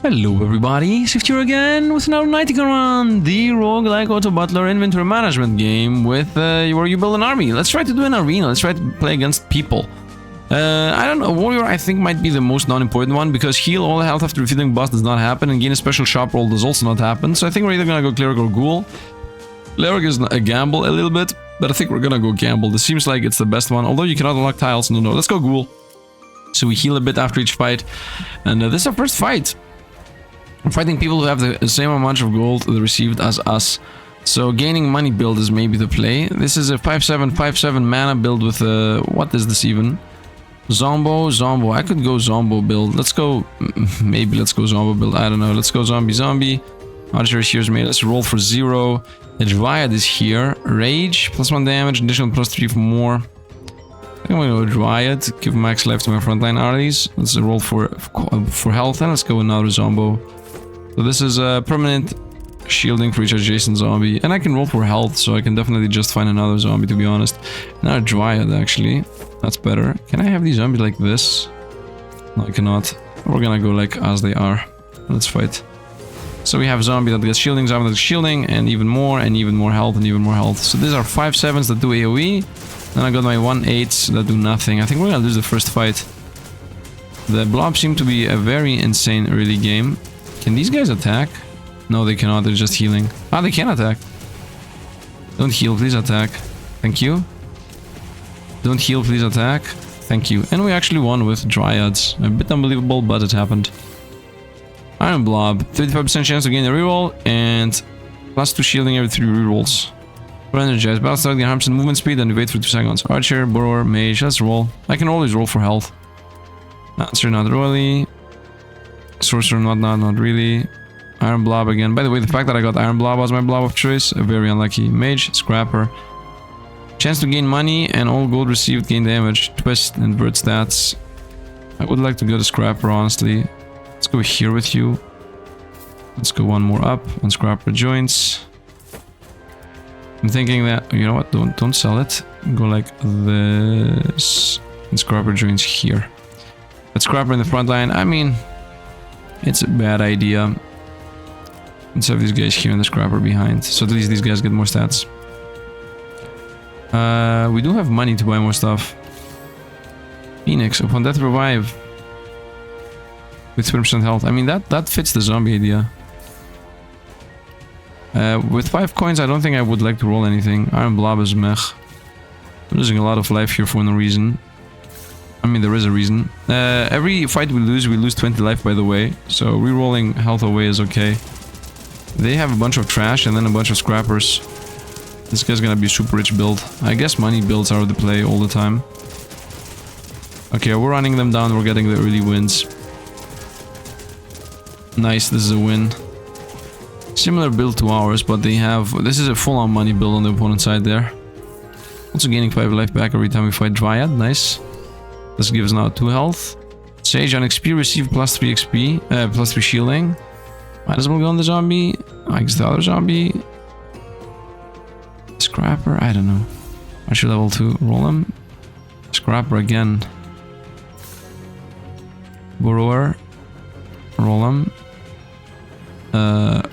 Hello everybody, Sifd here again with another Knightica run, the Roguelike Autobattler inventory management game with where you build an army. Let's try to do an arena, let's try to play against people. I don't know, warrior I think might be the most non-important one because heal all health after defeating boss does not happen and gain a special shop roll does also not happen. So I think we're either gonna go cleric or ghoul. Cleric is a gamble a little bit, but I think we're gonna go gamble. This seems like it's the best one, although you cannot unlock tiles. No, let's go ghoul. So we heal a bit after each fight, and this is our first fight. We're fighting people who have the same amount of gold received as us. So gaining money build is maybe the play. This is a 5/7/5/7 mana build with what is this even? Zombo. I could go Zombo build. Let's go, maybe let's go Zombo build. I don't know. Let's go Zombie. Archer here's made. Let's roll for 0. The Whyte is here. Rage, +1 damage, additional +3 for more. I think I'm gonna go Whyte, give max life to my frontline armies. Let's roll for health and let's go another Zombo. So this is a permanent shielding for each adjacent zombie. And I can roll for health, so I can definitely just find another zombie, to be honest. Not a Dryad, actually. That's better. Can I have these zombies like this? No, I cannot. We're gonna go like as they are. Let's fight. So we have zombie that gets shielding, zombie that gets shielding, and even more health, and even more health. So these are 5/7s that do AoE. Then I got my 1/8s that do nothing. I think we're gonna lose the first fight. The blobs seem to be a very insane early game. Can these guys attack? No, they cannot. They're just healing. Ah, they can attack. Don't heal, please attack. Thank you. Don't heal, please attack. Thank you. And we actually won with Dryads. A bit unbelievable, but it happened. Iron Blob. 35% chance to gain a reroll and +2 shielding every 3 rerolls. For energized. Battle start, gain 100% movement speed and wait for 2 seconds. Archer, Borrower, Mage. Let's roll. I can always roll for health. Answer, not really. Sorcerer, not really. Iron Blob again. By the way, the fact that I got Iron Blob was my blob of choice, very unlucky. Mage, Scrapper. Chance to gain money and all gold received gain damage. Twist, invert stats. I would like to go to Scrapper, honestly. Let's go here with you. Let's go one more up on Scrapper joints. I'm thinking that, you know what, don't sell it. Go like this. And Scrapper joins here. But Scrapper in the front line, I mean, it's a bad idea. Let's have these guys here and the Scrapper behind. So at least these guys get more stats. We do have money to buy more stuff. Phoenix, upon death revive. With 20% health. I mean, that fits the zombie idea. With 5 coins, I don't think I would like to roll anything. Iron Blob is meh. I'm losing a lot of life here for no reason. I mean, there is a reason. Every fight we lose 20 life, by the way. So re-rolling health away is okay. They have a bunch of trash and then a bunch of scrappers. This guy's gonna be a super rich build. I guess money builds are the play all the time. Okay, we're running them down. We're getting the early wins. Nice, this is a win. Similar build to ours, but they have... This is a full-on money build on the opponent's side there. Also gaining 5 life back every time we fight Dryad. Nice. This gives now 2 health. Sage on XP, receive +3 XP, +3 shielding. Might as well go on the zombie. I guess the other zombie. Scrapper, I don't know. I should level 2. Roll him. Scrapper again. Borrower. Roll him.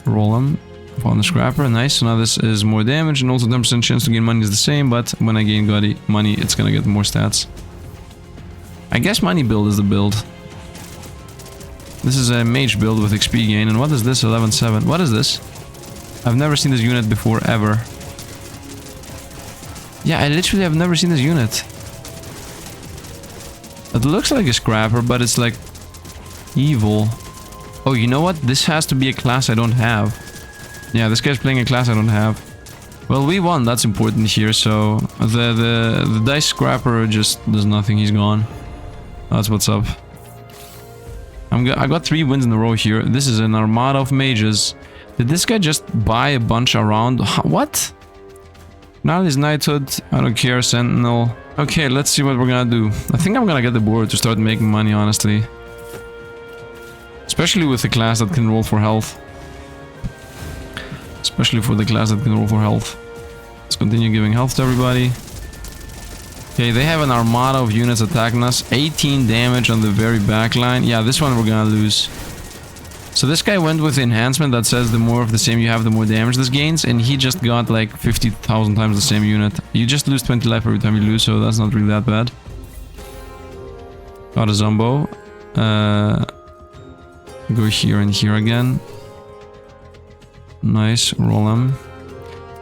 Roll him. On the Scrapper. Nice. So now this is more damage and also 10% chance to gain money is the same, but when I gain money, it's gonna get more stats. I guess money build is the build. This is a mage build with XP gain. And what is this? 11/7. What is this? I've never seen this unit before, ever. Yeah, I literally have never seen this unit. It looks like a Scrapper, but it's like evil. Oh, you know what? This has to be a class I don't have. Yeah, this guy's playing a class I don't have. Well, we won. That's important here. So the dice Scrapper just does nothing. He's gone. That's what's up. I got 3 wins in a row here. This is an armada of mages. Did this guy just buy a bunch around? What? Now his knighthood. I don't care. Sentinel. Okay, let's see what we're gonna do. I think I'm gonna get the board to start making money, honestly. Especially with the class that can roll for health. Let's continue giving health to everybody. Okay, they have an armada of units attacking us. 18 damage on the very back line. Yeah, this one we're gonna lose. So this guy went with the enhancement that says the more of the same you have, the more damage this gains, and he just got like 50,000 times the same unit. You just lose 20 life every time you lose, so that's not really that bad. Got a Zombo. Go here and here again. Nice, roll him.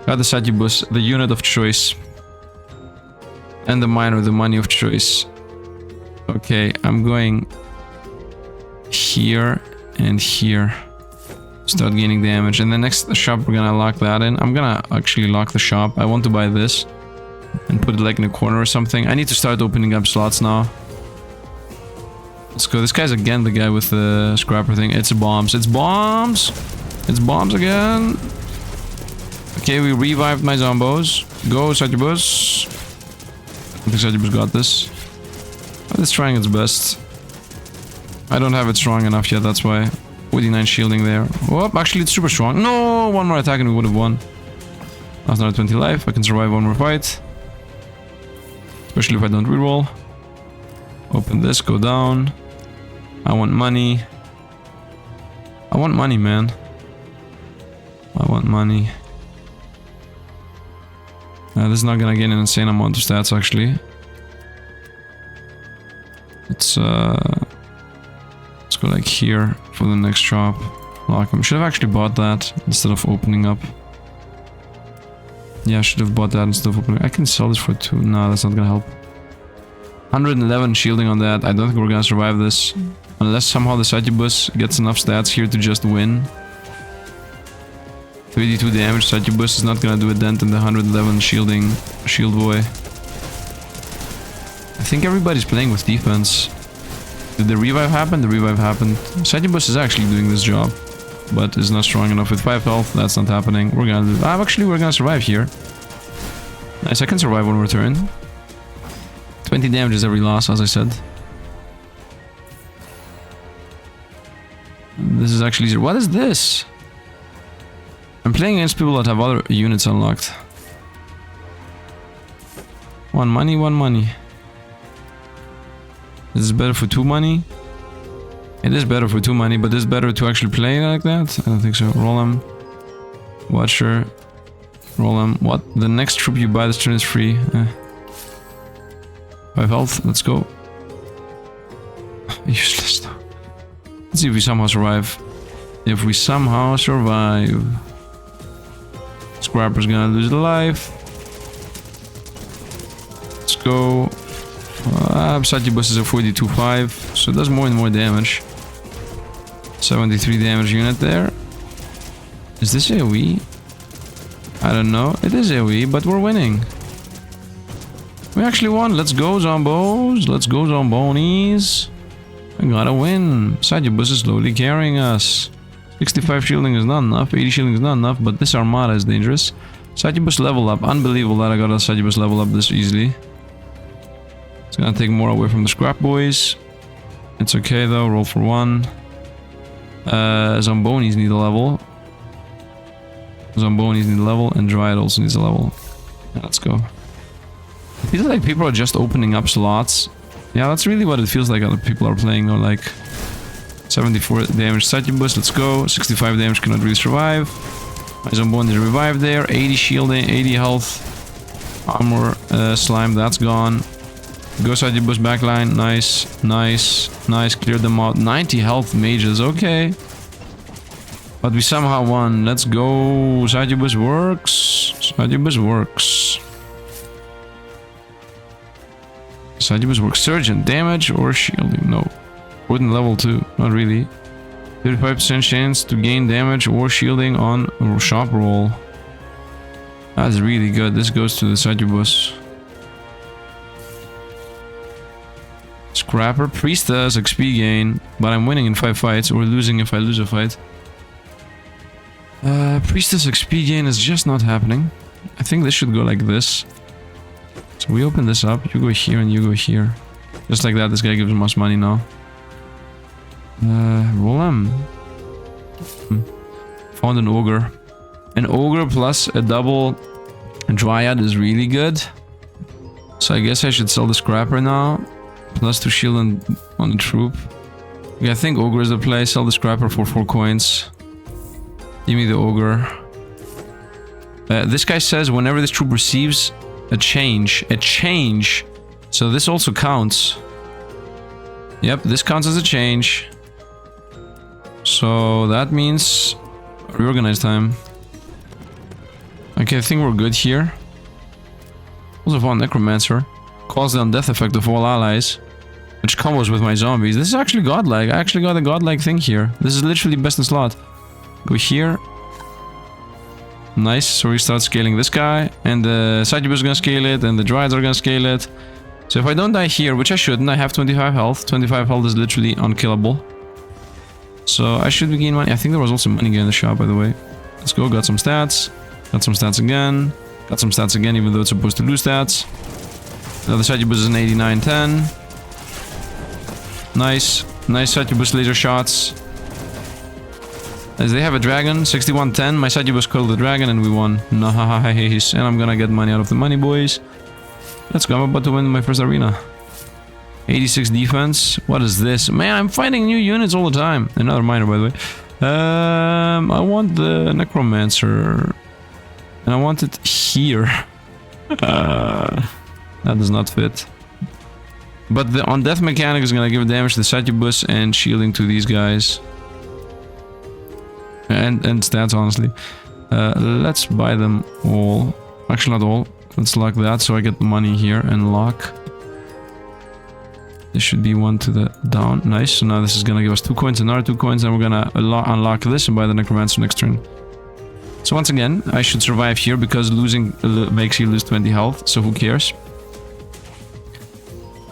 Got the Succubus, the unit of choice. And the miner, the money of choice. Okay, I'm going here and here. Start gaining damage. And the next shop, we're gonna lock that in. I'm gonna actually lock the shop. I want to buy this and put it like in a corner or something. I need to start opening up slots now. Let's go. This guy's again the guy with the scrapper thing. It's bombs. It's bombs! It's bombs again. Okay, we revived my zombos. Go, Succubus. I think Succubus got this. But it's trying its best. I don't have it strong enough yet, that's why. 49 shielding there. Whoop, actually it's super strong. No! One more attack and we would have won. That's another 20 life. I can survive one more fight. Especially if I don't reroll. Open this, go down. I want money. I want money, man. I want money. This is not gonna gain an insane amount of stats, actually. Let's go like here for the next shop. Lock him. Should have actually bought that instead of opening up. Yeah, I should have bought that instead of opening. I can sell this for 2. No, that's not gonna help. 111 shielding on that. I don't think we're gonna survive this. Unless somehow the Succubus gets enough stats here to just win. 32 damage. Succubus is not gonna do a dent in the 111 shielding shield boy. I think everybody's playing with defense. Did the revive happen? The revive happened. Succubus is actually doing this job, but is not strong enough with 5 health. That's not happening. We're gonna do... actually, we're gonna survive here. Nice, I can survive one more turn. 20 damages every loss, as I said. This is actually easier. What is this? I'm playing against people that have other units unlocked. One money, one money. This is better for 2 money. It is better for 2 money, but is better to actually play like that? I don't think so. Roll him. Watcher. Roll him. What? The next troop you buy this turn is free. 5 health. Let's go. Useless though. Let's see if we somehow survive. If we somehow survive. Scrapper's gonna lose the life. Let's go. Succubus is a 42.5, so it does more and more damage. 73 damage unit there. Is this AoE? I don't know. It is AoE, but we're winning. We actually won. Let's go, Zombos. Let's go, Zombonis. We gotta win. Succubus is slowly carrying us. 65 shielding is not enough. 80 shielding is not enough, but this Armada is dangerous. Succubus level up. Unbelievable that I got a Succubus level up this easily. It's gonna take more away from the Scrap Boys. It's okay though. Roll for 1. Zombonis need a level. Zombonis need a level, and Dryad also needs a level. Yeah, let's go. It feels like people are just opening up slots. Yeah, that's really what it feels like other people are playing. They're like 74 damage Succubus, let's go. 65 damage, cannot really survive. My Zomboni is revived there. 80 shielding, 80 health. Armor, slime, that's gone. Go Succubus backline, nice, nice, nice, cleared them out. 90 health mages, okay. But we somehow won, let's go. Succubus works. Succubus works. Succubus works. Surgeon, damage or shielding? No. Wooden level 2, not really. 35% chance to gain damage or shielding on a shop roll. That's really good. This goes to the Succubus. Scrapper, Priestess, XP gain. But I'm winning in 5 fights, or losing if I lose a fight. Priestess XP gain is just not happening. I think this should go like this. So we open this up, you go here and you go here. Just like that, this guy gives us money now. Roll him. Found an Ogre. An Ogre plus a double Dryad is really good. So I guess I should sell the Scrapper now. Plus 2 shield on the troop. Okay, I think Ogre is the play. Sell the Scrapper for 4 coins. Give me the Ogre. This guy says whenever this troop receives a change. So this also counts. Yep, this counts as a change. So that means reorganize time. Okay, I think we're good here. Also found Necromancer. Calls the undeath effect of all allies, which combos with my zombies. This is actually godlike. I actually got a godlike thing here. This is literally best in slot. Go here. Nice. So we start scaling this guy, and the Succubus is gonna scale it, and the Dryads are gonna scale it. So if I don't die here, which I shouldn't, I have 25 health. 25 health is literally unkillable. So I should gain money. I think there was also money in the shop, by the way. Let's go. Got some stats. Got some stats again. Got some stats again, even though it's supposed to lose stats. The other Succubus is an 89-10. Nice. Nice Succubus laser shots. As they have a dragon, 61-10. My Succubus killed the dragon and we won. Nice. And I'm gonna get money out of the money, boys. Let's go. I'm about to win my first arena. 86 defense. What is this? Man, I'm fighting new units all the time. Another miner, by the way. I want the Necromancer. And I want it here. That does not fit. But the on-death mechanic is gonna give damage to the Succubus and shielding to these guys. And stats, honestly. Let's buy them all. Actually, not all. Let's lock that so I get the money here and lock. This should be one to the down. Nice. So now this is gonna give us 2 coins, another 2 coins, and we're gonna unlock this and buy the Necromancer next turn. So once again, I should survive here because losing makes you lose 20 health, so who cares?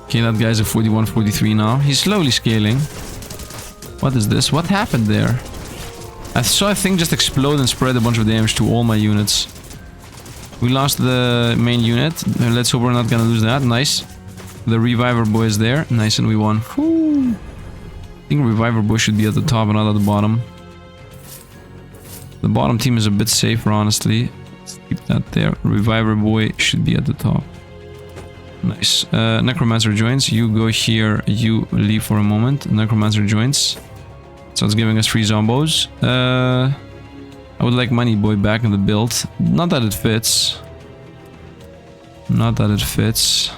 Okay, that guy's at 41, 43 now. He's slowly scaling. What is this? What happened there? I saw a thing just explode and spread a bunch of damage to all my units. We lost the main unit. Let's hope we're not gonna lose that. Nice. The Reviver boy is there. Nice, and we won. Whew. I think Reviver boy should be at the top and not at the bottom. The bottom team is a bit safer, honestly. Let's keep that there. Reviver boy should be at the top. Nice. Necromancer joins. You go here. You leave for a moment. Necromancer joins. So it's giving us 3 zombos. I would like Money Boy back in the build. Not that it fits. Not that it fits.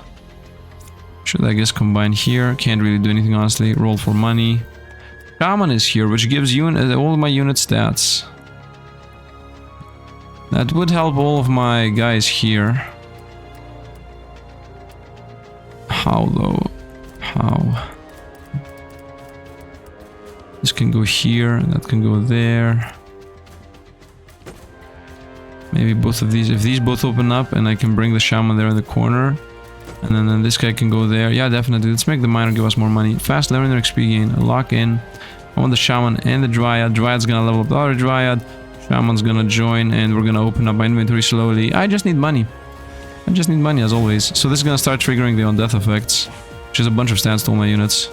Should I guess combine here? Can't really do anything, honestly. Roll for money. Shaman is here, which gives you all my unit stats. That would help all of my guys here. How though? How? This can go here, that can go there. Maybe both of these. If these both open up and I can bring the shaman there in the corner. And then this guy can go there. Yeah, definitely. Let's make the miner give us more money. Fast learner XP gain. Lock in. I want the shaman and the dryad. Dryad's gonna level up the other dryad. Shaman's gonna join and we're gonna open up my inventory slowly. I just need money. I just need money as always. So this is gonna start triggering the on-death effects. Which is a bunch of stats to all my units.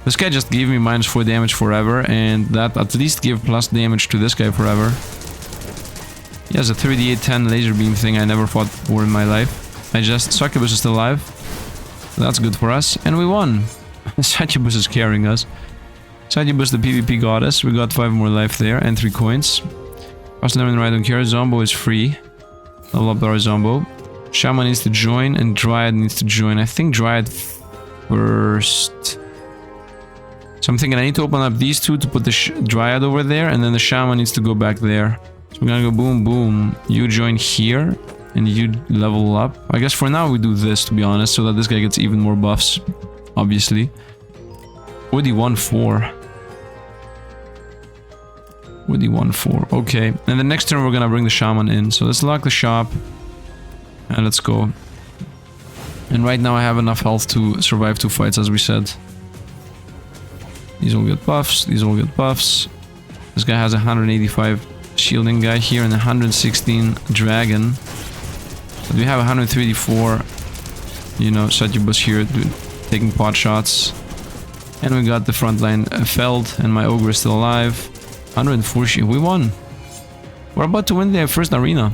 This guy just gave me -4 damage forever, and that at least gave plus damage to this guy forever. He has a 38-10 laser beam thing I never fought for in my life. Succubus is still alive. That's good for us, and we won. Succubus is carrying us. Succubus, the PvP goddess. We got 5 more life there, and 3 coins. Personal I don't care. Zombo is free. Level up our Zombo. Shaman needs to join, and Dryad needs to join. I think Dryad first. So I'm thinking I need to open up these 2 to put the Dryad over there, and then the Shaman needs to go back there. So we're gonna go boom, boom. You join here, and you level up. I guess for now we do this, to be honest, so that this guy gets even more buffs, obviously. Woody 1-4. Woody 1-4. Okay, and the next turn we're gonna bring the Shaman in. So let's lock the shop, and let's go. And right now I have enough health to survive 2 fights, as we said. These all get buffs, these all get buffs. This guy has 185 shielding guy here and 116 dragon. But we have 134, you know, Succubus here taking pot shots. And we got the front line felled, and my ogre is still alive. 104 shield. We won. We're about to win the first arena.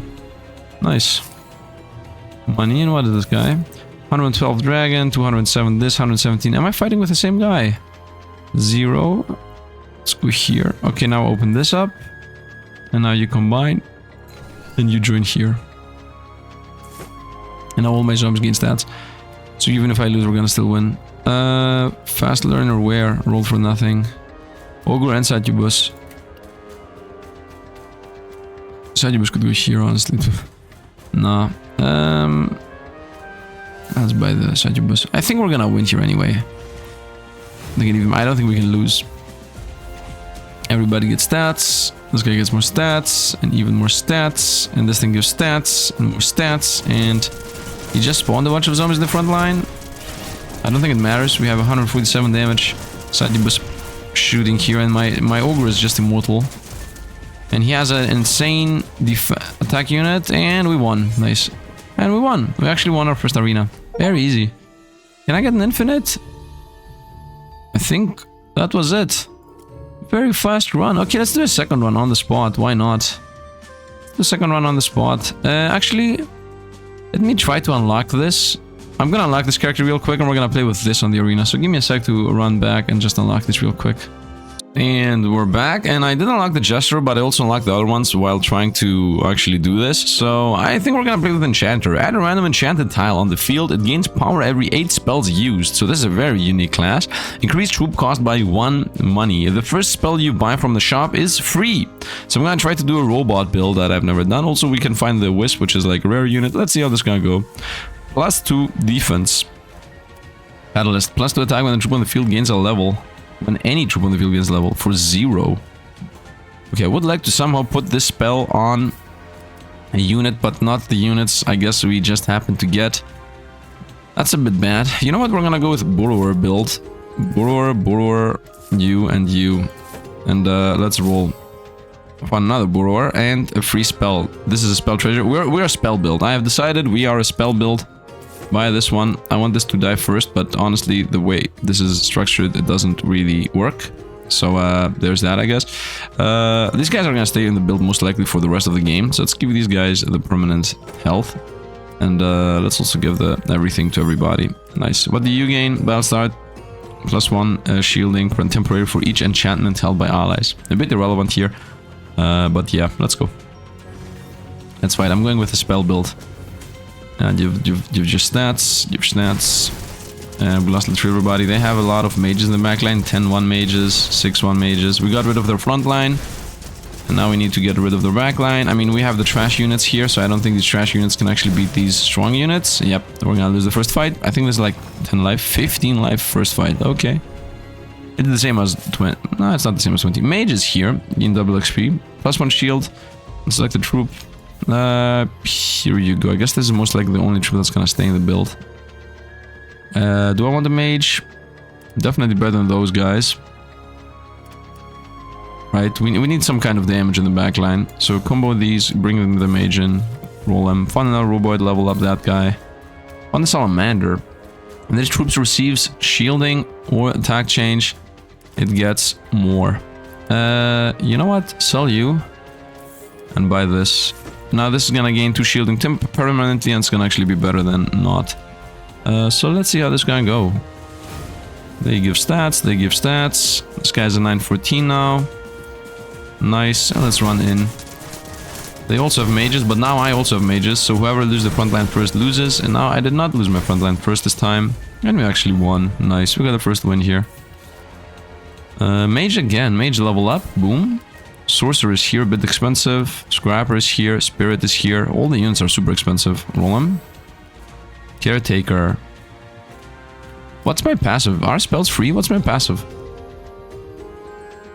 Nice. Money, and what is this guy? 112 dragon, 207 this, 117. Am I fighting with the same guy? 0. Let's go here. Okay, now open this up. And now you combine. And you join here. And now all my zombies gain stats. So even if I lose, we're gonna still win. Fast learner where? Roll for nothing. Ogre and Succubus. Succubus could go here, honestly. Nah. Let's buy the Succubus. I think we're gonna win here anyway. I don't think we can lose. Everybody gets stats. This guy gets more stats. And even more stats. And this thing gives stats. And more stats. And he just spawned a bunch of zombies in the front line. I don't think it matters. We have 147 damage. Succubus shooting here. And my Ogre is just immortal. And he has an insane attack unit. And we won. Nice. And we won. We actually won our first arena. Very easy. Can I get an infinite? I think that was it. Very fast run. Okay, let's do a second run on the spot. Why not? The second run on the spot. Actually, let me try to unlock this. I'm gonna unlock this character real quick and we're gonna play with this on the arena. So give me a sec to run back and just unlock this real quick. And we're back, and I did unlock the Xieroeh, but I also unlocked the other ones while trying to actually do this. So I think we're gonna play with Enchanter. Add a random enchanted tile on the field. It gains power every 8 spells used. So this is a very unique class. Increase troop cost by 1 money. The first spell you buy from the shop is free. So I'm gonna try to do a robot build that I've never done. Also, we can find the Wisp, which is like a rare unit. Let's see how this is gonna go. +2 defense. Catalyst. +2 attack when the troop on the field gains a level. When any troop on the field gains level for 0. Okay, I would like to somehow put this spell on a unit, but not the units I guess we just happened to get. That's a bit bad. You know what? We're gonna go with Borrower build. Borrower, you, and you. And let's roll. Find another Borrower and a free spell. This is a spell treasure. We're a spell build. I have decided we are a spell build. Buy this one. I want this to die first, but honestly, the way this is structured, it doesn't really work. So there's that, I guess. These guys are gonna stay in the build most likely for the rest of the game. So let's give these guys the permanent health. And let's also give the everything to everybody. Nice. What do you gain? Battle start. +1 shielding for temporary for each enchantment held by allies. A bit irrelevant here. But yeah, let's go. That's fine. I'm going with a spell build. And you've just stats, and blast literally everybody. They have a lot of mages in the backline, 10-1 mages, 6-1 mages. We got rid of their front line, and now we need to get rid of their backline. I mean, we have the trash units here, so I don't think these trash units can actually beat these strong units. Yep, we're gonna lose the first fight. I think there's like 10 life, 15 life first fight. Okay. It's the same as 20. No, it's not the same as 20. Mages here, gain double XP, +1 shield, select a troop. Here you go. I guess this is most likely the only troop that's gonna stay in the build. Do I want the mage? Definitely better than those guys. Right, we need some kind of damage in the backline. So combo these, bring them the mage in, roll them. Find another roboid, level up that guy. On the salamander. When this troops receives shielding or attack change, it gets more. You know what? Sell you. And buy this. Now this is gonna gain 2 shielding permanently, and it's gonna actually be better than not. So let's see how this is gonna go. They give stats, they give stats. This guy's a 914 now. Nice, and let's run in. They also have mages, but now I also have mages, so whoever loses the front line first loses. And now I did not lose my front line first this time. And we actually won. Nice, we got the first win here. Mage again, mage level up, boom. Sorcerer is here, a bit expensive. Scrapper is here, Spirit is here. All the units are super expensive. Roll them. Caretaker. What's my passive? Are spells free? What's my passive?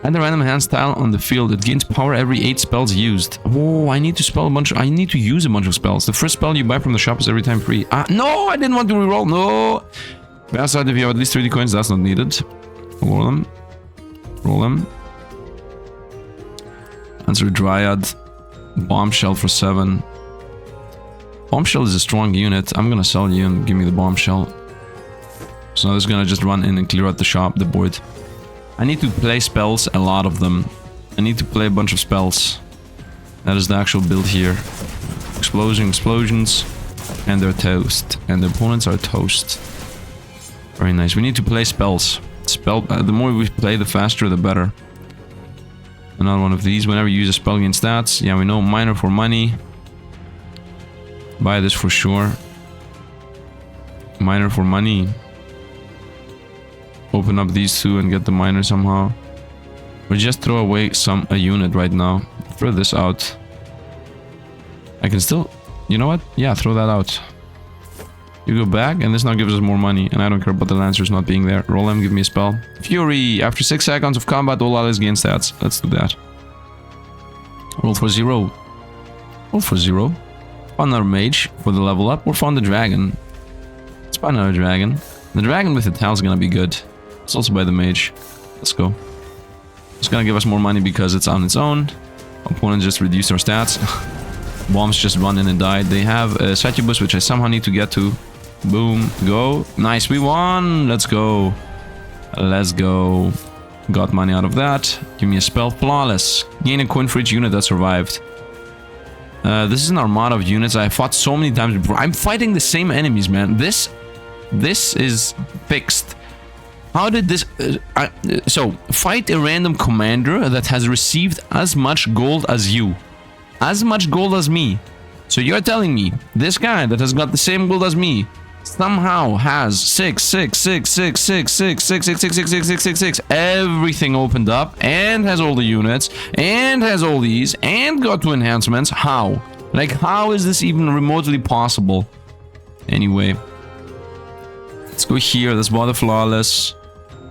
Add a random hand tile on the field. It gains power every 8 spells used. Oh, I need to spell a bunch. I need to use a bunch of spells. The first spell you buy from the shop is every time free. No, I didn't want to reroll. No. Outside, if you have at least 30 coins, that's not needed. Roll them. Roll them. Answer Dryad. Bombshell for 7. Bombshell is a strong unit. I'm gonna sell you and give me the bombshell. So now it's gonna just run in and clear out the shop, the board. I need to play spells, a lot of them. I need to play a bunch of spells. That is the actual build here. Explosions, and they're toast. And the opponents are toast. Very nice. We need to play spells. Spell. The more we play, the faster, the better. Another one of these. Whenever you use a spell gain stats. Yeah, we know. Miner for money. Buy this for sure. Miner for money. Open up these two and get the miner somehow. Or just throw away a unit right now. Throw this out. I can still... You know what? Yeah, throw that out. You go back, and this now gives us more money. And I don't care about the Lancers not being there. Roll him, give me a spell. Fury! After 6 seconds of combat, all allies gain stats. Let's do that. Roll for Xieroeh. Roll for Xieroeh. Find another mage for the level up, or find the dragon. Let's find another dragon. The dragon with the tail is gonna be good. Let's also buy the mage. Let's go. It's gonna give us more money because it's on its own. Opponents just reduced our stats. Bombs just run in and died. They have a Succubus, which I somehow need to get to. Boom. Go. Nice. We won. Let's go. Let's go. Got money out of that. Give me a spell. Flawless. Gain a coin for each unit that survived. This is an armada of units I fought so many times before. I'm fighting the same enemies, man. This is fixed. How did this... so, fight a random commander that has received as much gold as you. As much gold as me. So you're telling me, this guy that has got the same gold as me, somehow has 6, everything opened up, and has all the units, and has all these, and got 2 enhancements. How? Like, how is this even remotely possible? Anyway. Let's go here, let's buy the Flawless.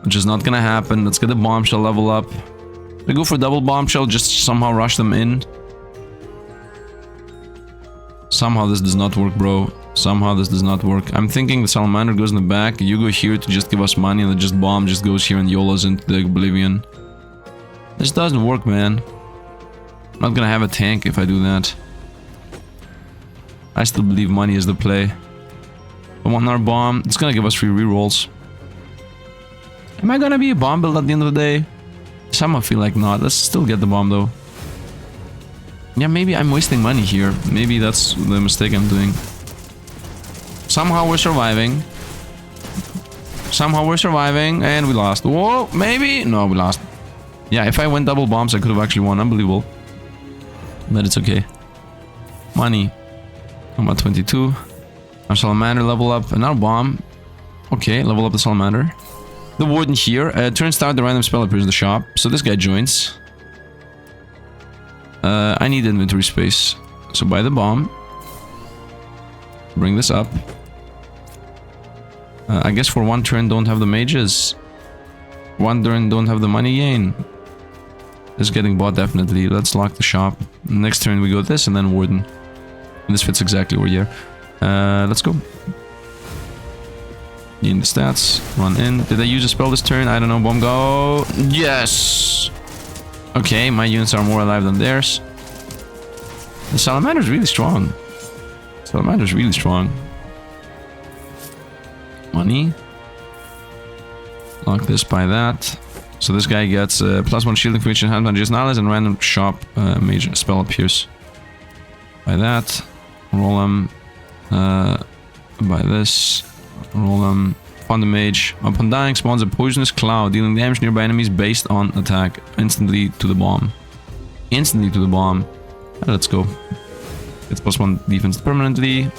Which is not gonna happen. Let's get the Bombshell level up. We go for double Bombshell, just somehow rush them in. Somehow this does not work, bro. Somehow this does not work. I'm thinking the Salamander goes in the back. You go here to just give us money, and then just bomb just goes here and YOLOs into the Oblivion. This doesn't work, man. I'm not gonna have a tank if I do that. I still believe money is the play. I want another bomb. It's gonna give us free rerolls. Am I gonna be a bomb build at the end of the day? Somehow feel like not. Let's still get the bomb though. Yeah, maybe I'm wasting money here. Maybe that's the mistake I'm doing. Somehow we're surviving. Somehow we're surviving, and we lost. Whoa, maybe? No, we lost. Yeah, if I went double bombs, I could have actually won. Unbelievable. But it's okay. Money. I'm at 22. Our Salamander level up. Another bomb. Okay, level up the Salamander. The Warden here. Turns out the random spell appears in the shop. So this guy joins. I need inventory space. So buy the bomb. Bring this up. I guess for one turn don't have the mages. One turn don't have the money gain. This is getting bought definitely. Let's lock the shop. Next turn we go this and then Warden. And this fits exactly over here. Let's go. Gain the stats. Run in. Did I use a spell this turn? I don't know. Bomb go. Yes! Okay, my units are more alive than theirs. The Salamander's really strong. Salamander's really strong. Money. Lock this by that. So this guy gets +1 shielding for each enhancement just allies and random shop major spell appears. By that. Roll him. By this. Roll him. Fund the mage. Upon dying spawns a poisonous cloud, dealing damage nearby enemies based on attack. Instantly to the bomb. Instantly to the bomb. Let's go. It's +1 defense permanently.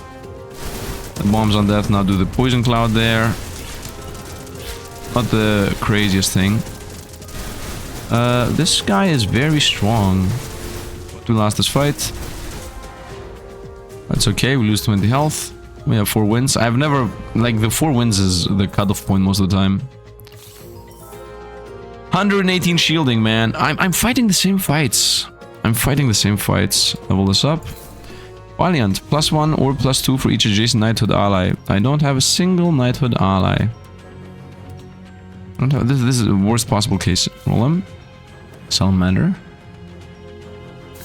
The bombs on death now do the poison cloud there. Not the craziest thing. This guy is very strong. To last this fight. That's okay, we lose 20 health. We have 4 wins. I've never... Like, the 4 wins is the cutoff point most of the time. 118 shielding, man. I'm fighting the same fights. I'm fighting the same fights. Level this up. Valiant. +1 or +2 for each adjacent knighthood ally. I don't have a single knighthood ally. This is the worst possible case. Roll him. Salamander.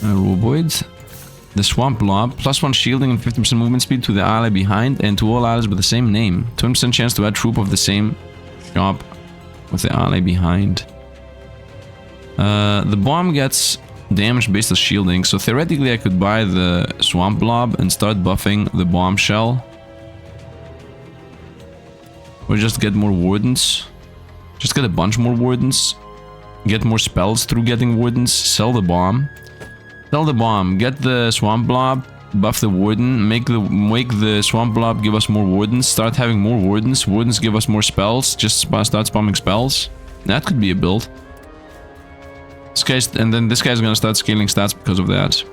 Roboid. The Swamp Blob. +1 shielding and 50% movement speed to the ally behind and to all allies with the same name. 20% chance to add troop of the same shop with the ally behind. The bomb gets damage based on shielding, so theoretically I could buy the Swamp Blob and start buffing the Bombshell. Or just get more Wardens. Just get a bunch more wardens. Get more spells through getting wardens. Sell the bomb. Sell the bomb. Get the swamp blob. Buff the warden. Make the swamp blob give us more wardens. Start having more wardens. Wardens give us more spells. Just start spamming spells. That could be a build. And then this guy's gonna start scaling stats because of that.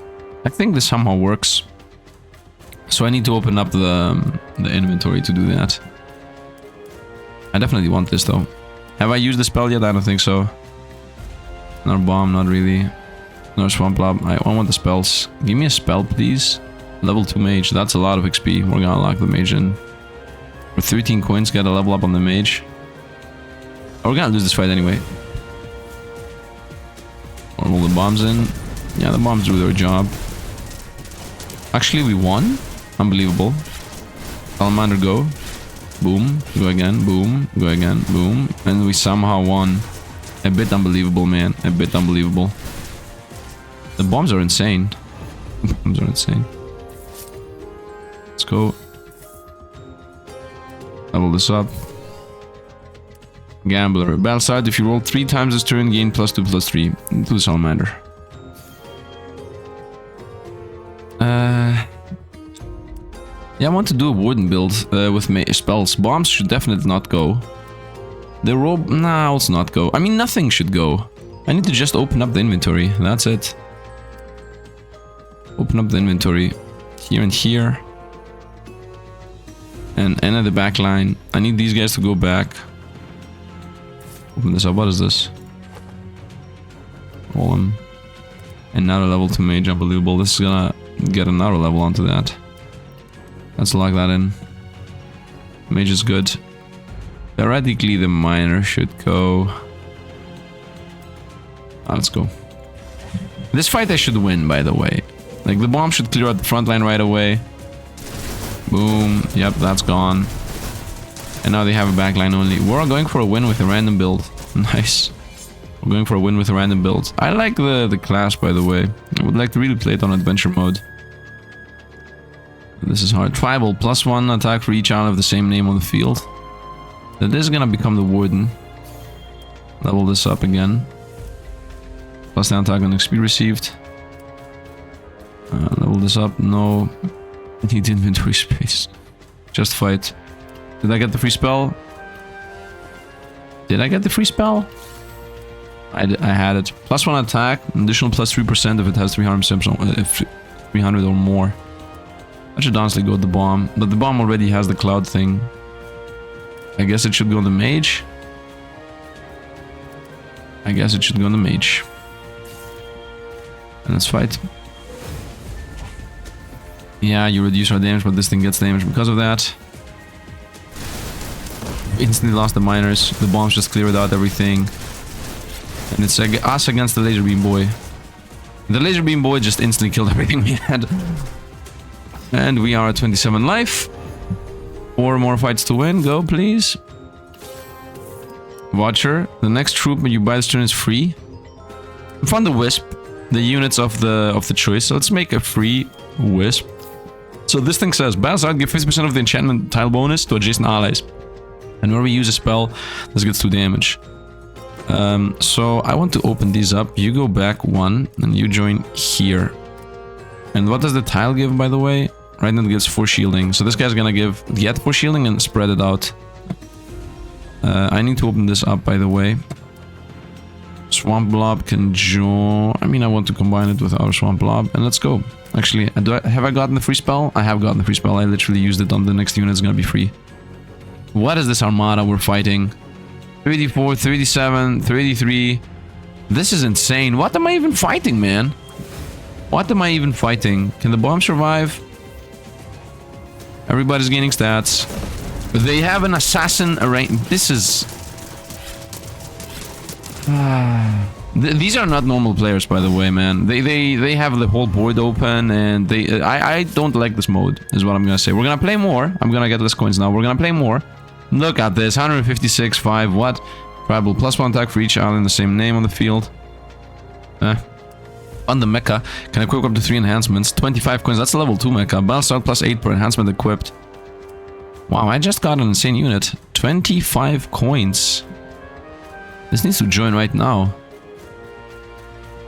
I think this somehow works. So I need to open up the inventory to do that. I definitely want this though. Have I used the spell yet? I don't think so. No bomb, not really. No swamp blob. I want the spells. Give me a spell, please. Level 2 mage. That's a lot of XP. We're gonna lock the mage in. With 13 coins, get a level up on the mage. Oh, we're gonna lose this fight anyway. Roll the bombs in. Yeah, the bombs do their job. Actually, we won. Unbelievable. Salamander, go. Boom. Go again. Boom. Go again. Boom. And we somehow won. A bit unbelievable, man. A bit unbelievable. The bombs are insane. The bombs are insane. Let's go. Level this up. Gambler. Battle side, if you roll 3 times this turn, gain +2/+3. To the Salamander. Yeah, I want to do a warden build with spells. Bombs should definitely not go. The robe, nah, also not go. I mean, nothing should go. I need to just open up the inventory. That's it. Open up the inventory here and here. And at the back line. I need these guys to go back. Open this up. What is this? Roll them. And now a level 2 mage. Unbelievable. This is gonna get another level onto that. Let's lock that in. Mage is good. Theoretically, the miner should go. Let's go. This fight I should win, by the way. Like, the bomb should clear out the front line right away. Boom. Yep, that's gone. And now they have a backline only. We're going for a win with a random build. Nice. We're going for a win with a random build. I like the class, by the way. I would like to really play it on adventure mode. This is hard. Tribal, +1 attack for each island of the same name on the field. That is gonna become the warden. Level this up again. Plus the attack on XP received. Level this up. No. I need inventory space. Just fight. Did I get the free spell? Did I get the free spell? I had it. +1 attack. Additional +3% if it has 300 or more. I should honestly go with the bomb. But the bomb already has the cloud thing. I guess it should go on the mage. I guess it should go on the mage. And let's fight. Yeah, you reduce our damage, but this thing gets damage because of that. Instantly lost the miners. The bombs just cleared out everything. And it's us against the laser beam boy. The laser beam boy just instantly killed everything we had. And we are at 27 life. 4 more fights to win. Go, please. Watcher. The next troop when you buy this turn is free. Found the wisp. The units of the choice. So let's make a free wisp. So this thing says, battle side, give 50% of the enchantment tile bonus to adjacent allies. And where we use a spell, this gets 2 damage. So I want to open these up. You go back 1 and you join here. And what does the tile give, by the way? Right now it gives 4 shielding. So this guy's gonna get 4 shielding and spread it out. I need to open this up, by the way. Swamp blob can join. I mean, I want to combine it with our swamp blob. And let's go. Actually, have I gotten the free spell? I have gotten the free spell. I literally used it on the next unit. It's gonna be free. What is this armada we're fighting? 34, 37, 33. This is insane. What am I even fighting, man? What am I even fighting? Can the bomb survive? Everybody's gaining stats. They have an assassin arranged. This is... These are not normal players, by the way, man. They have the whole board open, and I don't like this mode, is what I'm gonna say. We're gonna play more. I'm gonna get less coins now. We're gonna play more. Look at this. 156, 5, what? Tribal, +1 attack for each island, the same name on the field. On the mecha, can equip up to 3 enhancements. 25 coins, that's a level 2 mecha. Battle start +8 per enhancement equipped. Wow, I just got an insane unit. 25 coins. This needs to join right now.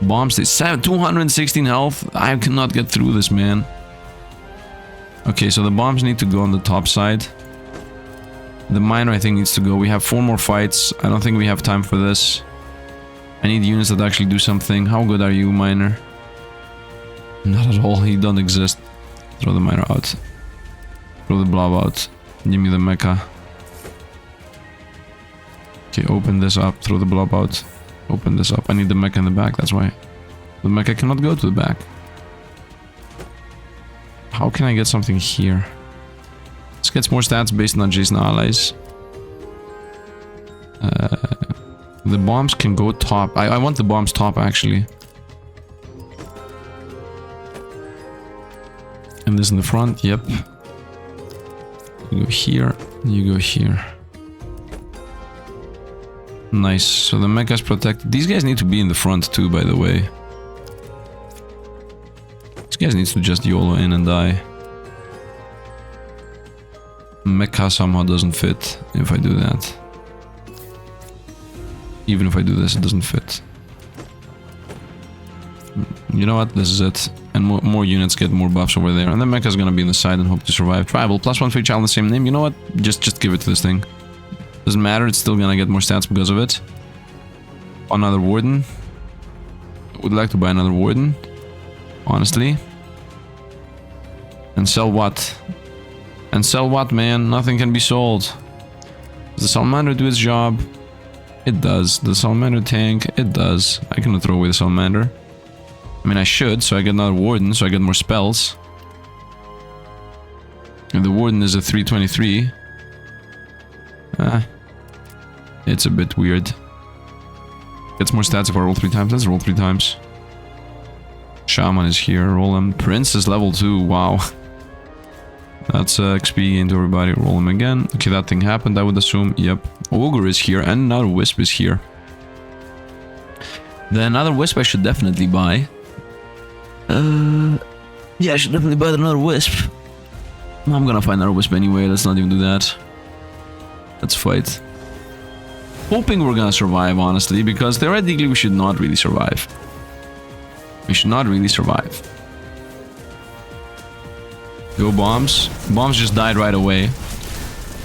Bombs, 216 health. I cannot get through this, man. Okay, so the bombs need to go on the top side. The miner, I think, needs to go. We have 4 more fights. I don't think we have time for this. I need units that actually do something. How good are you, miner? Not at all. He don't exist. Throw the miner out. Throw the blob out. Give me the mecha. Okay, open this up. Throw the blob out. Open this up. I need the mecha in the back, that's why. The mecha cannot go to the back. How can I get something here? This gets more stats based on adjacent allies. The bombs can go top. I want the bombs top, actually. And this in the front, yep. You go here, you go here. Nice, so the mecha's protected. These guys need to be in the front too, by the way. These guys need to just YOLO in and die. Mecha somehow doesn't fit if I do that. Even if I do this, it doesn't fit. You know what? This is it. And more units get more buffs over there. And then mecha's gonna be in the side and hope to survive. Tribal, +1 for each child in the same name. You know what? Just give it to this thing. Doesn't matter, it's still gonna get more stats because of it. Another warden. Would like to buy another warden. Honestly. And sell what? And sell what, man? Nothing can be sold. Does the salamander do its job? It does. The salamander tank? It does. I cannot throw away the salamander. I mean, I should, so I get another warden, so I get more spells. And the warden is a 323. It's a bit weird. Gets more stats if I roll 3 times. Let's roll 3 times. Shaman is here. Roll him. Prince is level 2. Wow. That's XP into everybody. Roll him again. Okay, that thing happened, I would assume. Yep. Ogre is here, and another Wisp is here. Then another Wisp I should definitely buy. Yeah, I should definitely buy another Wisp. I'm gonna find another Wisp anyway. Let's not even do that. Let's fight. Hoping we're gonna survive, honestly, because theoretically we should not really survive. We should not really survive. Go bombs. Bombs just died right away.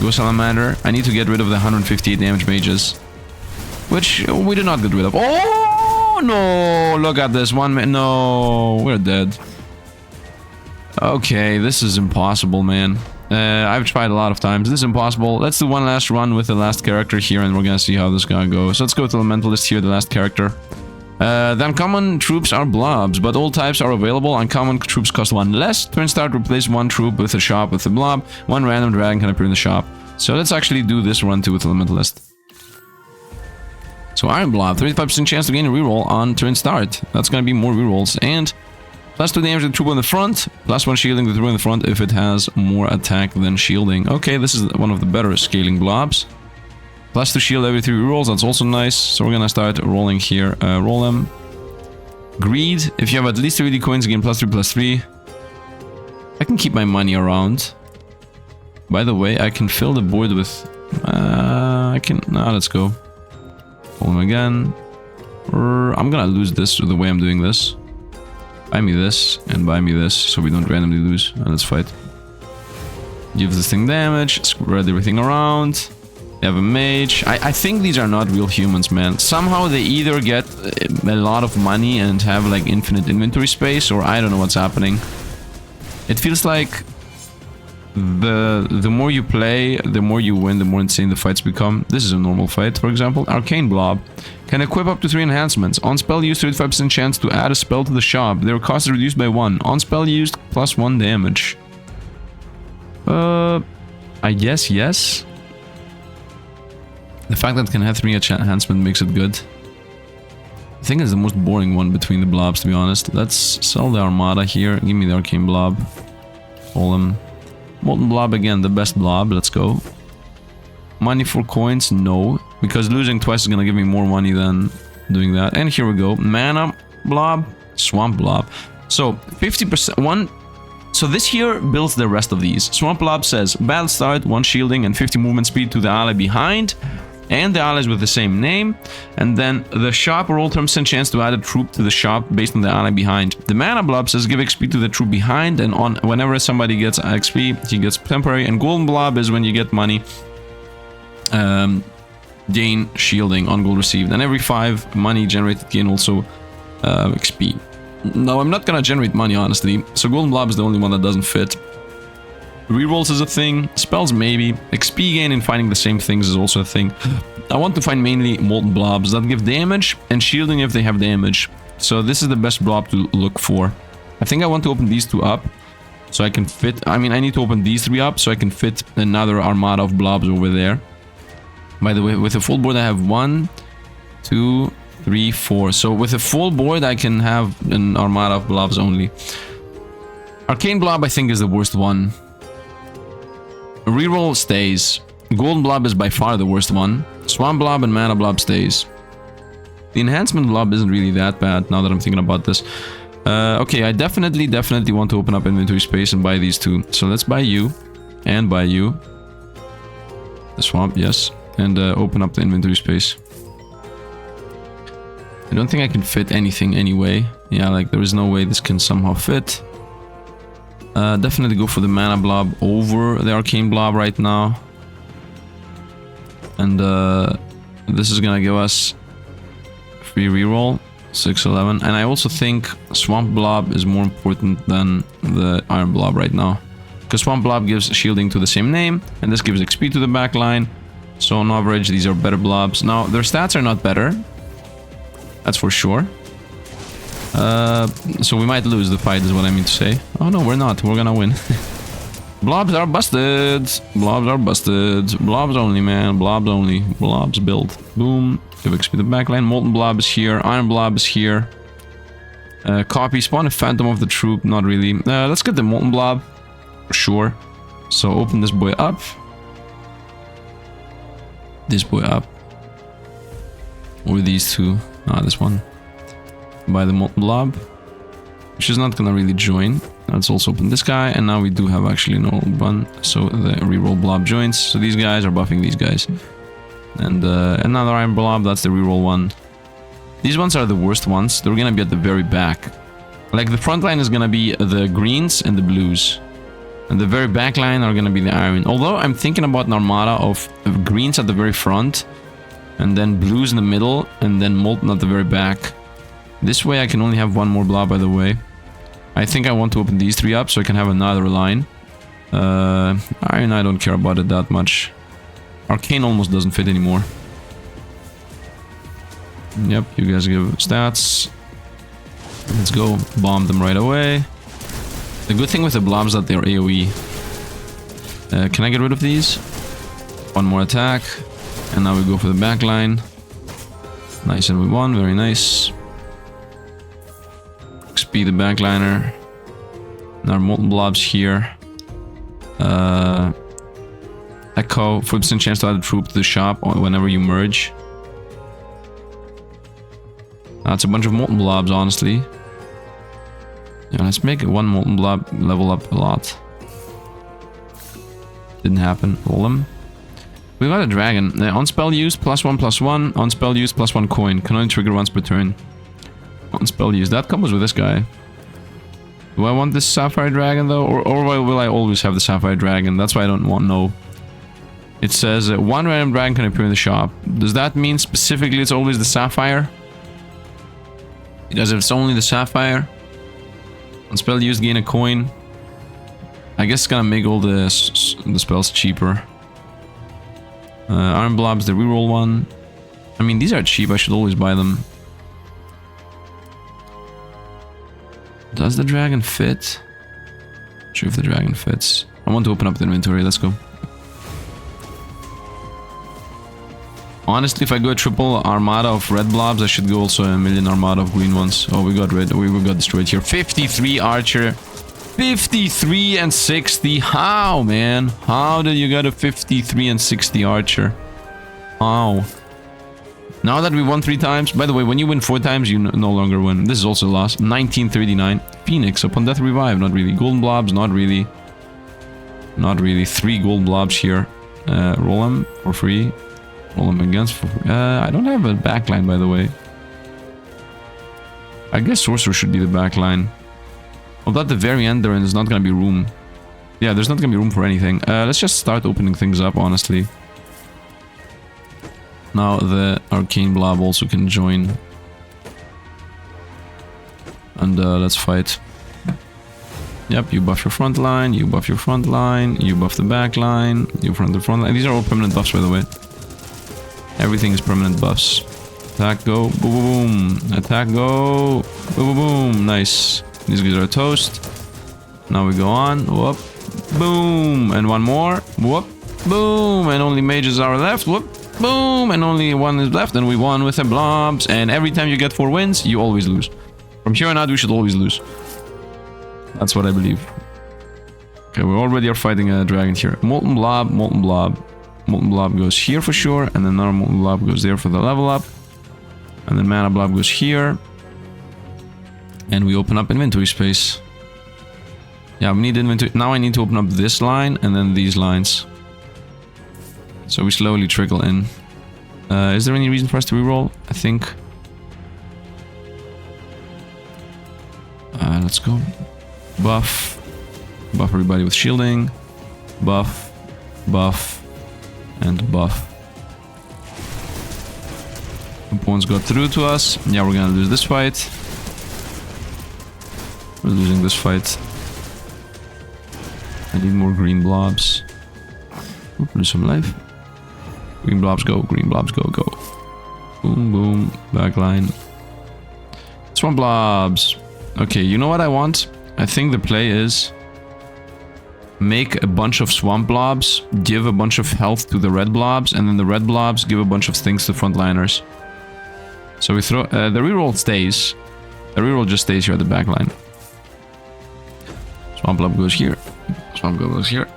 Go salamander. I need to get rid of the 158 damage mages. Which we did not get rid of. Oh no! Look at this. No, we're dead. Okay, this is impossible, man. I've tried a lot of times. This is impossible. Let's do one last run with the last character here, and we're gonna see how this guy goes. Let's go to Elementalist here, the last character. The uncommon troops are blobs, but all types are available. Uncommon troops cost 1 less. Turn start, replace 1 troop with a shop with a blob. 1 random dragon can appear in the shop. So let's actually do this run too with Elementalist. So Iron Blob, 35% chance to gain a reroll on turn start. That's gonna be more rerolls. And +2 damage to the troop in the front, +1 shielding the troop in the front if it has more attack than shielding. Okay, this is one of the better scaling blobs. +2 shield every 3 rerolls, that's also nice. So we're gonna start rolling here. Roll them. Greed, if you have at least 30 coins, again +3/+3. I can keep my money around. By the way, I can fill the board with... let's go. Roll them again. I'm gonna lose this the way I'm doing this. Buy me this, and buy me this, so we don't randomly lose. Let's fight. Give this thing damage, spread everything around. They have a mage. I think these are not real humans, man. Somehow they either get a lot of money and have like infinite inventory space, or I don't know what's happening. It feels like the more you play, the more you win, the more insane the fights become. This is a normal fight, for example. Arcane Blob. Can equip up to 3 enhancements. On spell used, 35% chance to add a spell to the shop. Their cost is reduced by 1. On spell used, +1 damage. I guess yes. The fact that it can have 3 enhancement makes it good. I think it's the most boring one between the blobs, to be honest. Let's sell the Armada here. Give me the Arcane Blob. Hold them. Molten Blob again, the best blob. Let's go. Money for coins? No. Because losing twice is gonna give me more money than doing that. And here we go. Mana Blob. Swamp Blob. So, 50%... So this here builds the rest of these. Swamp Blob says, battle start, 1 shielding and 50 movement speed to the ally behind. and the allies with the same name. And then the shop roll terms and chance to add a troop to the shop based on the ally behind. The mana blob says give XP to the troop behind, and on whenever somebody gets XP, he gets temporary. And golden blob is when you get money. Gain shielding on gold received, and every 5 money generated gain also XP. No, I'm not gonna generate money, honestly, so golden blob is the only one that doesn't fit. Rerolls is a thing, spells maybe, XP gain in finding the same things is also a thing. I want to find mainly molten blobs that give damage and shielding if they have damage, so this is the best blob to look for. I think I want to open these 2 up so I can fit, I mean I need to open these 3 up so I can fit another armada of blobs over there. By the way, with a full board I have 1, 2, 3, 4. So with a full board I can have an armada of blobs only. Arcane blob I think is the worst one. Reroll stays. Golden blob is by far the worst one. Swamp blob and mana blob stays. The enhancement blob isn't really that bad now that I'm thinking about this. Okay, I definitely want to open up inventory space and buy these 2. So let's buy you and buy you. The swamp, yes. And open up the inventory space. I don't think I can fit anything anyway. Yeah, like there is no way this can somehow fit. Definitely go for the mana blob over the arcane blob right now. And this is gonna give us free reroll, 611. And I also think swamp blob is more important than the iron blob right now. Because swamp blob gives shielding to the same name, and this gives XP to the back line. So on average, these are better blobs. Now, their stats are not better. That's for sure. So we might lose the fight is what I mean to say. Oh no, we're not. We're gonna win. Blobs are busted. Blobs are busted. Blobs only, man. Blobs only. Blobs build. Boom. Give XP to the backline. Molten blob is here. Iron blob is here. Copy. Spawn a phantom of the troop. Not really. Let's get the molten blob. For sure. So open this boy up. This boy up. Or these 2. This one. Buy the molten blob. Which is not gonna really join. Let's also open this guy. And now we do have actually no one. So the reroll blob joins. So these guys are buffing these guys. And another iron blob. That's the reroll one. These ones are the worst ones. They're gonna be at the very back. Like the front line is gonna be the greens and the blues. And the very back line are gonna be the iron. Although I'm thinking about an armada of greens at the very front. And then blues in the middle. And then molten at the very back. This way I can only have 1 more blob, by the way. I think I want to open these 3 up so I can have another line. Iron, I don't care about it that much. Arcane almost doesn't fit anymore. Yep, you guys give stats. Let's go. Bomb them right away. The good thing with the blobs is that they're AoE. Can I get rid of these? 1 more attack. And now we go for the back line. Nice, and we won. Very nice. XP the backliner. And our molten blobs here. Echo. 40% chance to add a troop to the shop whenever you merge. That's a bunch of molten blobs, honestly. Yeah, let's make 1 molten blob level up a lot. Didn't happen. Roll them. We got a dragon. On spell used, +1/+1. On spell used, +1 coin. Can only trigger once per turn. On spell used. That comes with this guy. Do I want this sapphire dragon though? Or will I always have the sapphire dragon? That's why I don't want no. It says 1 random dragon can appear in the shop. Does that mean specifically it's always the sapphire? Because if it's only the sapphire, on spell used gain a coin. I guess it's gonna make all the spells cheaper. Iron blobs, the reroll one. I mean, these are cheap. I should always buy them. Does the dragon fit? Not sure if the dragon fits. I want to open up the inventory. Let's go. Honestly, if I go a triple armada of red blobs, I should go also a million armada of green ones. Oh, we got red. We got destroyed here. 53 archer. 53 and 60. How, man? How did you get a 53 and 60 archer? How? Now that we won 3 times. By the way, when you win 4 times, you no longer win. This is also a loss. 1939. Phoenix upon death revive. Not really. Golden blobs. Not really. Not really. 3 golden blobs here. Roll them for free. Roll them against. I don't have a backline, by the way. I guess Sorcerer should be the backline. Although at the very end there's not gonna be room. Yeah, there's not gonna be room for anything. Let's just start opening things up, honestly. Now the Arcane Blob also can join. And let's fight. Yep, you buff your front line, you buff your front line, you buff the back line, you front the front line. These are all permanent buffs, by the way. Everything is permanent buffs. Attack, go, boom, boom, boom. Attack, go, boom, boom, boom. Nice. These guys are toast. Now we go on. Whoop, boom. And one more. Whoop, boom. And only mages are left. Whoop, boom. And only one is left. And we won with the blobs. And every time you get 4 wins, you always lose. From here on out, we should always lose. That's what I believe. Okay, we already are fighting a dragon here. Molten blob, molten blob. Molten blob goes here for sure. And then another molten blob goes there for the level up. And then mana blob goes here. And we open up inventory space. Yeah, we need inventory. Now I need to open up this line and then these lines. So we slowly trickle in. Is there any reason for us to reroll? I think. Let's go. Buff. Buff everybody with shielding. Buff. Buff. And buff. Opponents got through to us. Yeah, we're gonna lose this fight. We're losing this fight. I need more green blobs. Oop, lose some life. Green blobs go, green blobs go, go. Boom, boom, backline. Swamp blobs. Okay, you know what I want? I think the play is make a bunch of swamp blobs, give a bunch of health to the red blobs, and then the red blobs give a bunch of things to frontliners. So we throw... the reroll stays. The reroll just stays here at the backline. Swamp blob goes here. Swamp blob goes here.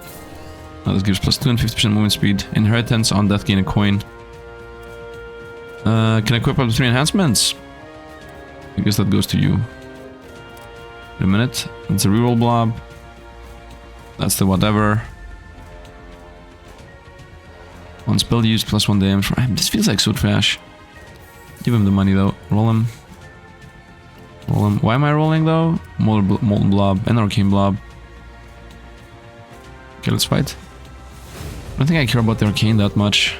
Now this gives plus 2 and 50% movement speed. Inheritance on death, gain a coin. Can I equip up to 3 enhancements? I guess that goes to you. Wait a minute. It's a reroll blob. That's the whatever. 1 spell used plus 1 damage. This feels like so trash. Give him the money though. Roll him. Roll him. Why am I rolling though? Molten blob and arcane blob. Okay, let's fight. I don't think I care about the arcane that much.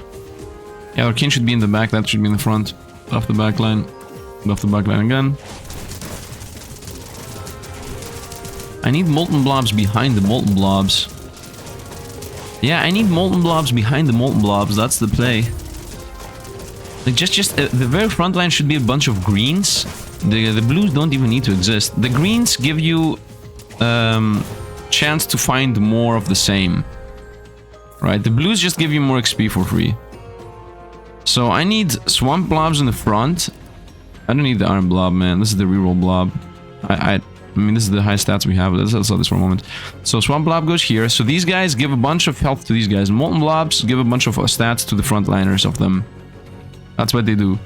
Yeah, arcane should be in the back. That should be in the front. Off the back line. Off the back line again. I need molten blobs behind the molten blobs. Yeah, I need molten blobs behind the molten blobs. That's the play. Like the very front line should be a bunch of greens. The blues don't even need to exist. The greens give you chance to find more of the same. Right? The blues just give you more XP for free. So I need swamp blobs in the front. I don't need the iron blob, man. This is the reroll blob. I mean, this is the high stats we have. Let's saw this for a moment. So Swamp Blob goes here. So these guys give a bunch of health to these guys. Molten Blobs give a bunch of stats to the frontliners of them. That's what they do.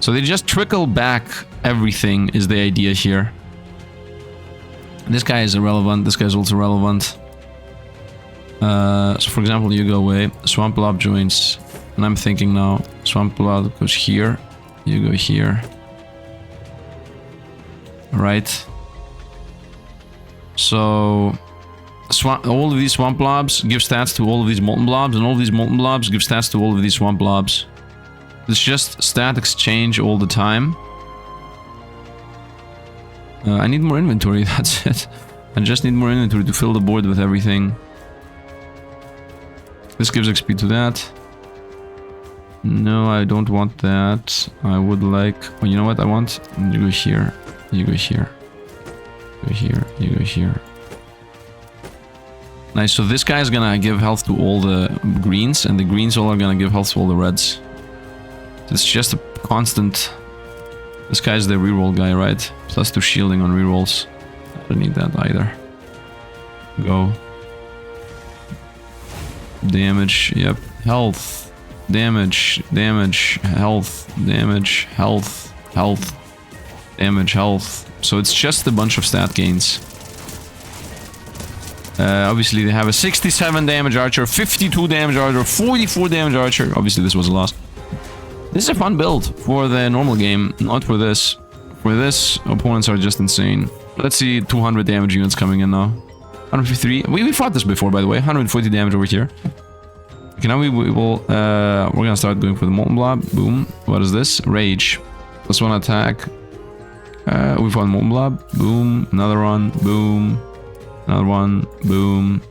So they just trickle back everything is the idea here. This guy is irrelevant. This guy is also relevant. So for example, you go away. Swamp Blob joins. And I'm thinking now, Swamp Blob goes here. You go here. Right. So, all of these swamp blobs give stats to all of these molten blobs, and all of these molten blobs give stats to all of these swamp blobs. It's just stat exchange all the time. I need more inventory, that's it. I just need more inventory to fill the board with everything. This gives XP to that. No, I don't want that. I would like... Oh, you know what I want? You go here. You go here. Go here, you go here. Nice, so this guy is gonna give health to all the greens, and the greens all are gonna give health to all the reds. So it's just a constant... This guy's the reroll guy, right? Plus 2 shielding on rerolls. I don't need that either. Go. Damage, yep. Health. Damage, damage, health, damage, health, health, damage, health. So it's just a bunch of stat gains. Obviously they have a 67 damage archer, 52 damage archer, 44 damage archer. Obviously this was a loss. This is a fun build for the normal game, not for this. For this, opponents are just insane. Let's see 200 damage units coming in now. 153. We fought this before, by the way. 140 damage over here. Okay, now we will... we're gonna start going for the Molten Blob. Boom. What is this? Rage. +1 attack. We fought Molten Blob. Boom. Another one. Boom. Another one. Boom.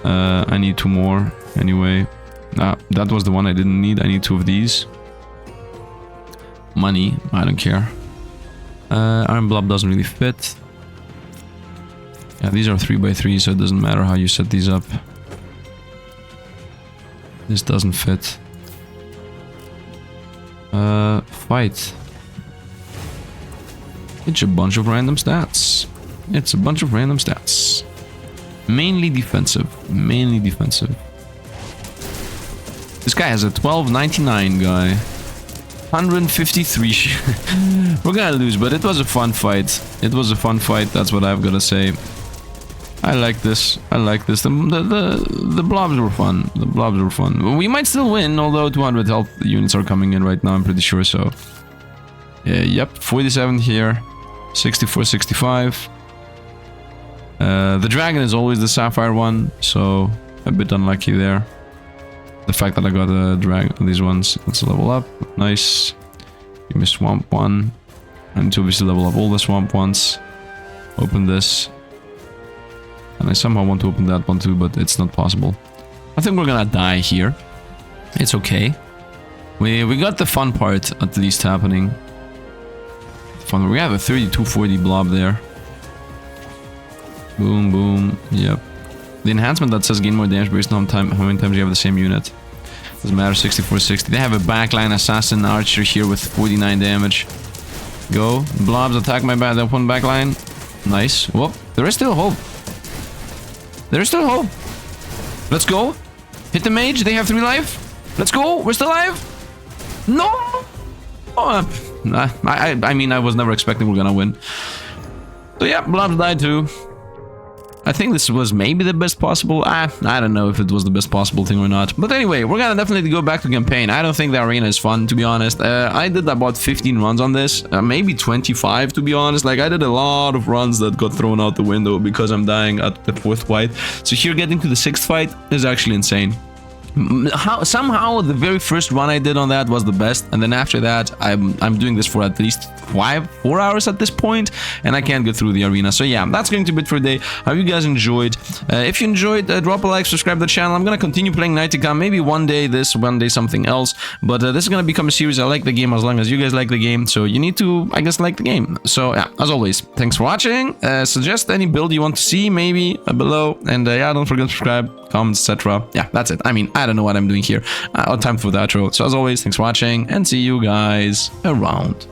I need 2 more. Anyway. That was the one I didn't need. I need 2 of these. Money. I don't care. Iron Blob doesn't really fit. Yeah, these are 3x3, so it doesn't matter how you set these up. This doesn't fit. Fight. It's a bunch of random stats. It's a bunch of random stats. Mainly defensive. Mainly defensive. This guy has a 1299 guy. 153. We're gonna lose, but it was a fun fight. It was a fun fight, that's what I've gotta say. I like this. I like this. The blobs were fun. The blobs were fun. We might still win, although 200 health units are coming in right now, I'm pretty sure, so... yep, 47 here. 64, 65. The dragon is always the sapphire one, so a bit unlucky there. The fact that I got a dragon, these ones, let's level up. Nice. Give me swamp one. I need to obviously level up all the swamp ones. Open this. And I somehow want to open that one too, but it's not possible. I think we're gonna die here. It's okay. We got the fun part at least happening. Fun. We have a 3240 blob there. Boom, boom. Yep. The enhancement that says gain more damage based on how many times you have the same unit. Doesn't matter, 6460. They have a backline assassin archer here with 49 damage. Go. Blobs attack my opponent backline. Nice. Whoop. There is still hope. There is still hope. Let's go. Hit the mage. They have 3 life. Let's go. We're still alive. No. Oh, I mean, I was never expecting we're gonna win. So yeah, blobs died too. I think this was maybe the best possible... I don't know if it was the best possible thing or not. But anyway, we're gonna definitely go back to campaign. I don't think the arena is fun, to be honest. I did about 15 runs on this. Maybe 25, to be honest. Like, I did a lot of runs that got thrown out the window because I'm dying at the 4th fight. So here, getting to the 6th fight is actually insane. Somehow the very first run I did on that was the best, and then after that I'm doing this for at least 4 hours at this point, and I can't get through the arena. So yeah, that's going to be it for today. Hope you guys enjoyed. If you enjoyed, drop a like, subscribe to the channel. I'm gonna continue playing Knightica, maybe one day this, one day something else, but this is gonna become a series. I like the game as long as you guys like the game, so you need to, I guess, like the game. So yeah, as always, thanks for watching. Suggest any build you want to see maybe below, and yeah, don't forget to subscribe, comment, etc. Yeah, that's it. I mean, I don't know what I'm doing here. Time for the outro. So as always, thanks for watching, and see you guys around.